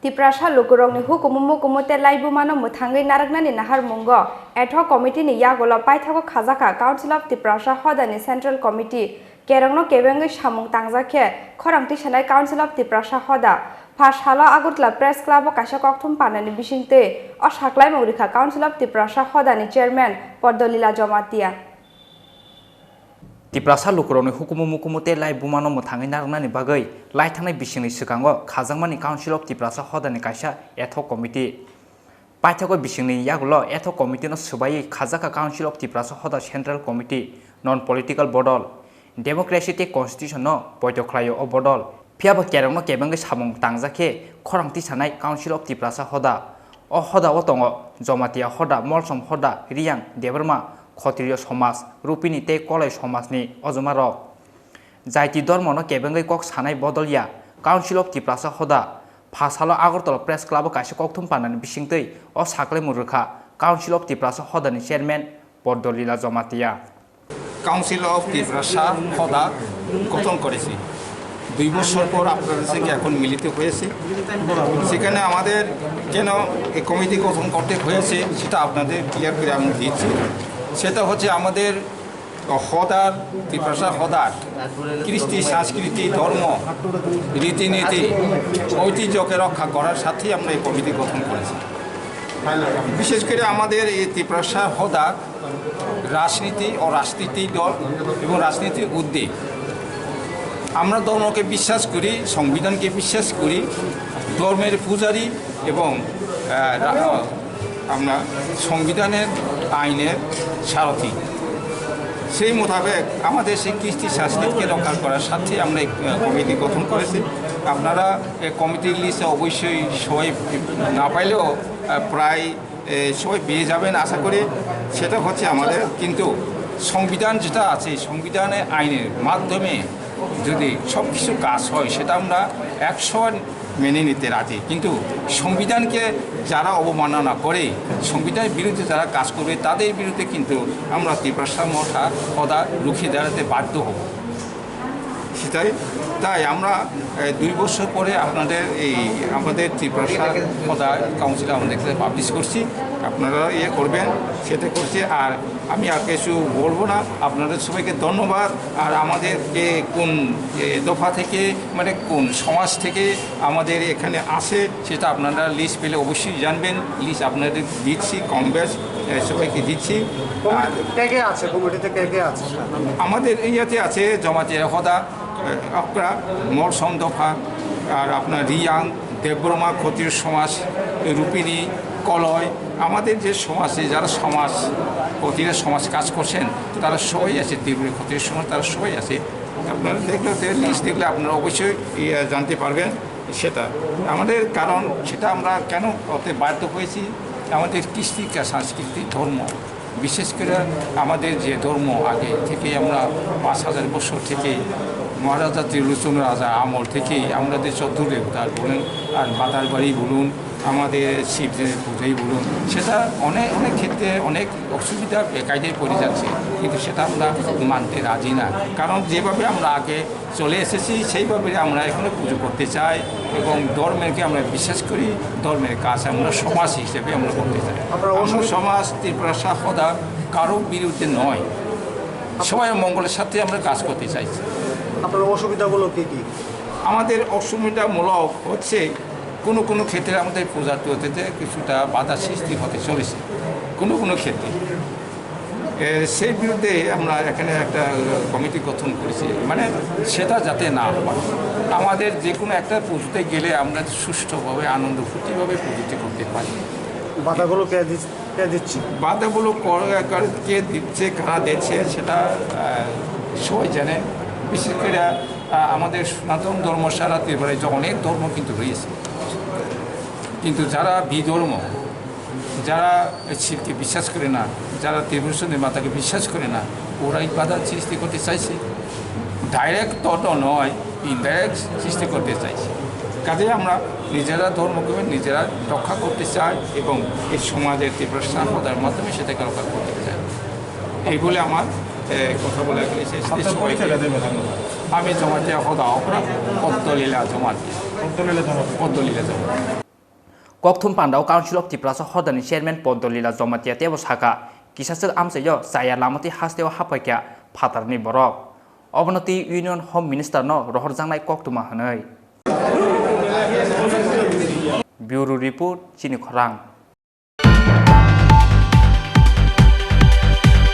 Triprasa lukurong ni hukumu kumute laibu mano muthangai naraknani nahar mungo ad hoc committee ni yagolo paithako Khajakha Council of Triprasa Hoda ni Central Committee kerongno kebengai samung tangjake Khorang sanai Council of Triprasa Hoda Phashala Agutla Press Club o kaisa kokthum panani bisingte o saklai murikha Council of Triprasa Hoda ni Chairman Pordolila Jomatia Triprasa lukurong ni hukumu kumute laibu mano muthangai naraknani bagai laithanai bisingni sikango Khajakha Council of Triprasa Hoda ni kaisa ad hoc committee paithako bisingni yagulo ad hoc committee no subai Khajakha Council of Triprasa Hoda Central Committee non political bodol democracy te constitution no poito khlayo o bodol phiaba kerong no kebengai samung tangjake Khorang sanai Council of Triprasa Hoda o Hoda o tongo Jomatia Hoda Molsom Hoda Riang Debarma Khotriyo Somaj Rupini te Kolai Somajni Ojomarok Jaiti Dormo no kebengai kok sanai bodolya Council of Triprasa Hoda Phashala Agartala Press Club kaisa kokthum panani bisingtei o saklai murukha Council of Triprasa Hoda ni Chairman Pordolila Jomatia Council of Triprasa Hoda গঠন করেছি 2 বছর পর আপনাদের সঙ্গে এখন মিলিত হয়েছে সেখানে আমাদের কেন এই কমিটি গঠন করতে হয়েছে সেটা আপনাদের ক্লিয়ার করে আমি দিচ্ছি সেটা হচ্ছে আমাদের হদার Triprasa হদার কৃষ্টি সংস্কৃতি ধর্ম রীতিনীতি ঐতিহ্যকে রক্ষা করার সাথে আমরা এই কমিটি গঠন করেছি বিশেষ করে আমাদের এই Triprasa হদা রাজনীতি ও রাজনীতি দল এবং রাজনীতির উদ্যোগ আমরা ধর্মকে বিশ্বাস করি সংবিধানকে বিশ্বাস করি ধর্মের পূজারী এবং আমরা সংবিধানের আইনের সারথি সেই মোতাবেক আমাদের সেই কৃষ্টি সংস্কৃতিকে রক্ষা করার সাথে আমরা এই কমিটি গঠন করেছি আপনারা এই কমিটির লিস্টে অবশ্যই সবাই না পাইলেও প্রায় সবাই পেয়ে যাবেন আশা করি সেটা হচ্ছে আমাদের কিন্তু সংবিধান যেটা আছে সংবিধানের আইনের মাধ্যমে যদি সব কিছু কাজ হয় সেটা আমরা 100 মেনে নিতে রাজি কিন্তু সংবিধানকে যারা অবমাননা করে সংবিধানের বিরুদ্ধে যারা কাজ করবে তাদের বিরুদ্ধে কিন্তু আমরা Triprasa হদা রুখে দাঁড়াতে বাধ্য হব সেটাই তাই আমরা 2 বছর পরে আপনাদের এই আমাদের Triprasa হদা কাউন্সিল আমাদের পাবলিশ করছি আপনারা করবেন সেটা করছি আর আমি আর কিছু বলবো না আপনাদের সবাইকে ধন্যবাদ আর আমাদেরকে কোন দফা থেকে মানে কোন সমাজ থেকে আমাদের এখানে আসে সেটা আপনারা লিস্ট পেলে অবশ্যই জানবেন লিস্ট আপনাদের দিচ্ছি কম বেশ সবাইকে দিচ্ছি আর কে আছে কমিটিতে কে আছে আমাদের ইয়াতে আছে জমাতিয়া হদা আপনারা মরসম দফা আর আপনার রিয়াং দেববর্মা ক্ষত্রিয় সমাজ রূপিণী কলয় আমাদের যে সমাজে যারা সমাজ ক্ষত্রিয় সমাজ কাজ করছেন তারা সবাই আছে ত্রিপুরা ক্ষত্রিয় সমাজ তারা সবাই আছে আপনারা দেখলে লিস্ট দেখলে আপনারা অবশ্যই জানতে পারবেন সেটা আমাদের কারণ সেটা আমরা কেন করতে বাধ্য হয়েছি আমাদের কৃষ্টি সংস্কৃতি ধর্ম বিশেষ করে আমাদের যে ধর্ম আগে থেকে আমরা 5000 বছর থেকে মহারাজা ত্রিলোচন রাজা আমল থেকেই আমাদের চতুর্দেবতার বলুন আর মাতার বাড়ি বলুন আমাদের শিবদের পুজোই বলুন সেটা অনেক অনেক ক্ষেত্রে অনেক অসুবিধা বেকায়দায় পড়ে যাচ্ছে কিন্তু সেটা আমরা মানতে রাজি না কারণ যেভাবে আমরা আগে চলে এসেছি সেইভাবে আমরা এখানে পুজো করতে চাই এবং ধর্মেরকে আমরা বিশ্বাস করি ধর্মের কাজ আমরা সমাজ হিসেবে আমরা করতে চাই আমরা সমাজ Triprasa হদা কারো বিরুদ্ধে নয় সবাই মঙ্গলের সাথে আমরা কাজ করতে চাইছি আপনার অসুবিধাগুলো কী কী আমাদের অসুবিধামূলক হচ্ছে কোনো ক্ষেত্রে আমাদের পূজার পদ্ধতিতে কিছুটা বাধা সৃষ্টি হতে চলেছে কোনো ক্ষেত্রে সেই বিরুদ্ধে আমরা এখানে একটা কমিটি গঠন করেছি মানে সেটা যাতে না হয় আমাদের যে কোনো একটা পুজোতে গেলে আমরা সুষ্ঠুভাবে আনন্দ ফুর্তিভাবে পুজোটি করতে পারি বাধাগুলো কে দিচ্ছে বাধাগুলো কে দিচ্ছে কারা দিচ্ছে সেটা সবাই জানে বিশেষ করে আমাদের সনাতন ধর্ম সারা ত্রিপুরায় অনেক ধর্ম কিন্তু রয়েছে কিন্তু যারা বিধর্ম যারা শিবকে বিশ্বাস করে না যারা ত্রিপুরেশ্বরী মাতাকে বিশ্বাস করে না ওরাই বাধা সৃষ্টি করতে চাইছে ডাইরেক্ট তত নয় ইনডাইরেক্ট সৃষ্টি করতে চাইছে কাজে আমরা নিজেরা ধর্মকে নিজেরা রক্ষা করতে চাই এবং এই সমাজের Triprasa হদার মাধ্যমে সেটাকে রক্ষা করতে চাই এই বলে আমার কথা বলে আমি Jamatia হদা Kwtal Jamatia Kokthum Pandao Council of Triprasa Hoda ni Chairman Pondolila Zomatia Tebo Saka Kisasuk Amsayo Saya Lamati Hasteo Hapakya Patarni Borok Obonoti Union Home Minister no Rohorjangnai Koktuma Hanoi Bureau Report Chini Khorang